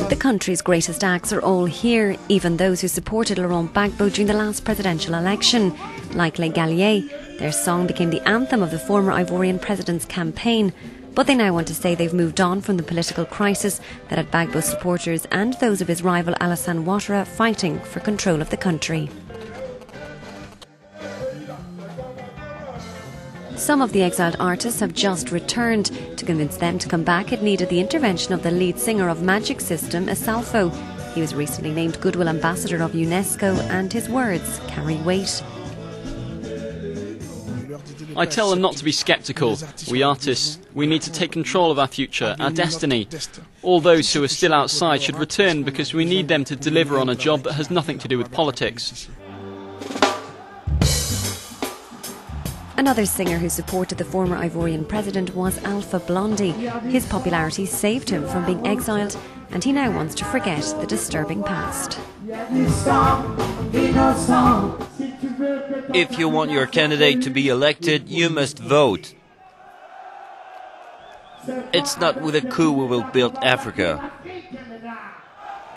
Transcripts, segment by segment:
The country's greatest acts are all here, even those who supported Laurent Gbagbo during the last presidential election. Like Les Galliers, their song became the anthem of the former Ivorian president's campaign. But they now want to say they've moved on from the political crisis that had Gbagbo's supporters and those of his rival Alassane Ouattara fighting for control of the country. Some of the exiled artists have just returned. To convince them to come back, it needed the intervention of the lead singer of Magic System, Asalfo. He was recently named Goodwill Ambassador of UNESCO, and his words carry weight. I tell them not to be sceptical. We artists, we need to take control of our future, our destiny. All those who are still outside should return because we need them to deliver on a job that has nothing to do with politics. Another singer who supported the former Ivorian president was Alpha Blondy. His popularity saved him from being exiled, and he now wants to forget the disturbing past. If you want your candidate to be elected, you must vote. It's not with a coup we will build Africa.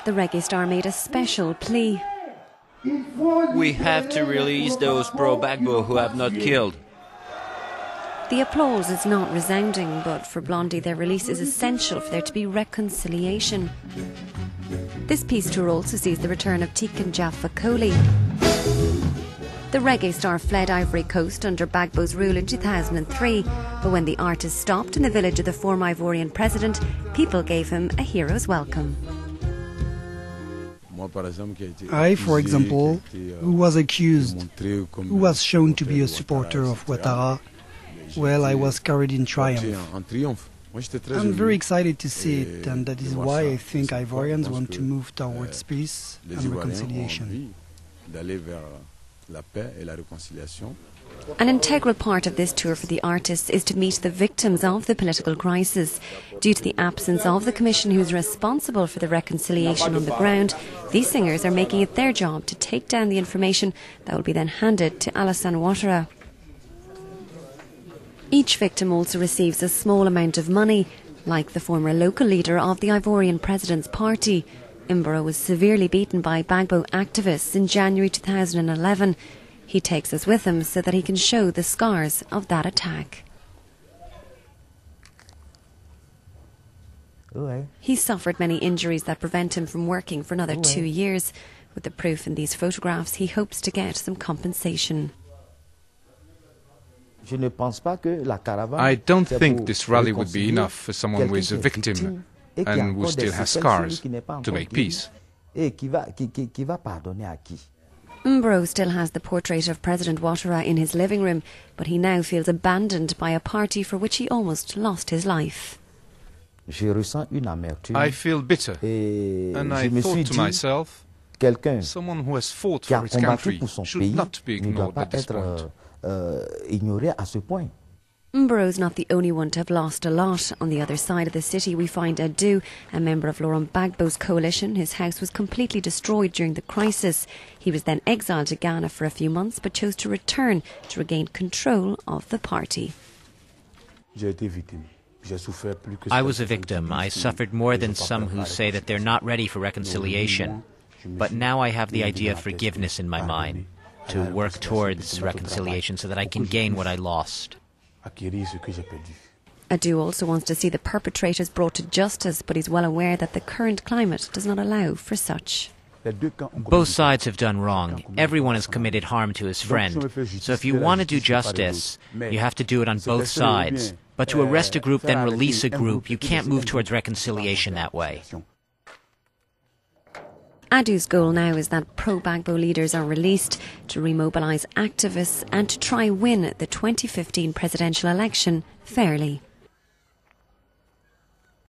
The reggae star made a special plea. We have to release those pro-Gbagbo who have not killed. The applause is not resounding, but for Blondy their release is essential for there to be reconciliation. This peace tour also sees the return of Tiken Jah Fakoly. The reggae star fled Ivory Coast under Gbagbo's rule in 2003, but when the artist stopped in the village of the former Ivorian president, people gave him a hero's welcome. I, for example, who was accused, who was shown to be a supporter of Ouattara, well, I was carried in triumph. I'm very excited to see it, and that is why I think Ivorians want to move towards peace and reconciliation. An integral part of this tour for the artists is to meet the victims of the political crisis. Due to the absence of the commission who's responsible for the reconciliation on the ground, these singers are making it their job to take down the information that will be then handed to Alassane Ouattara. Each victim also receives a small amount of money. Like the former local leader of the Ivorian president's party, Mboro was severely beaten by Gbagbo activists in January 2011. He takes us with him so that he can show the scars of that attack. He suffered many injuries that prevent him from working for another 2 years. With the proof in these photographs, he hopes to get some compensation. I don't think this rally would be enough for someone who is a victim and who still has scars to make peace. Mboro still has the portrait of President Ouattara in his living room, but he now feels abandoned by a party for which he almost lost his life. I feel bitter, and I thought to myself, someone who has fought for his country should not be ignored at this point. Mboro's not the only one to have lost a lot. On the other side of the city we find Adu, a member of Laurent Gbagbo's coalition. His house was completely destroyed during the crisis. He was then exiled to Ghana for a few months but chose to return to regain control of the party. I was a victim. I suffered more than some who say that they're not ready for reconciliation. But now I have the idea of forgiveness in my mind, to work towards reconciliation so that I can gain what I lost. Adu also wants to see the perpetrators brought to justice, but he's well aware that the current climate does not allow for such. Both sides have done wrong. Everyone has committed harm to his friend. So if you want to do justice, you have to do it on both sides. But to arrest a group, then release a group, you can't move towards reconciliation that way. Adu's goal now is that pro-Gbagbo leaders are released, to remobilise activists and to try win the 2015 presidential election fairly.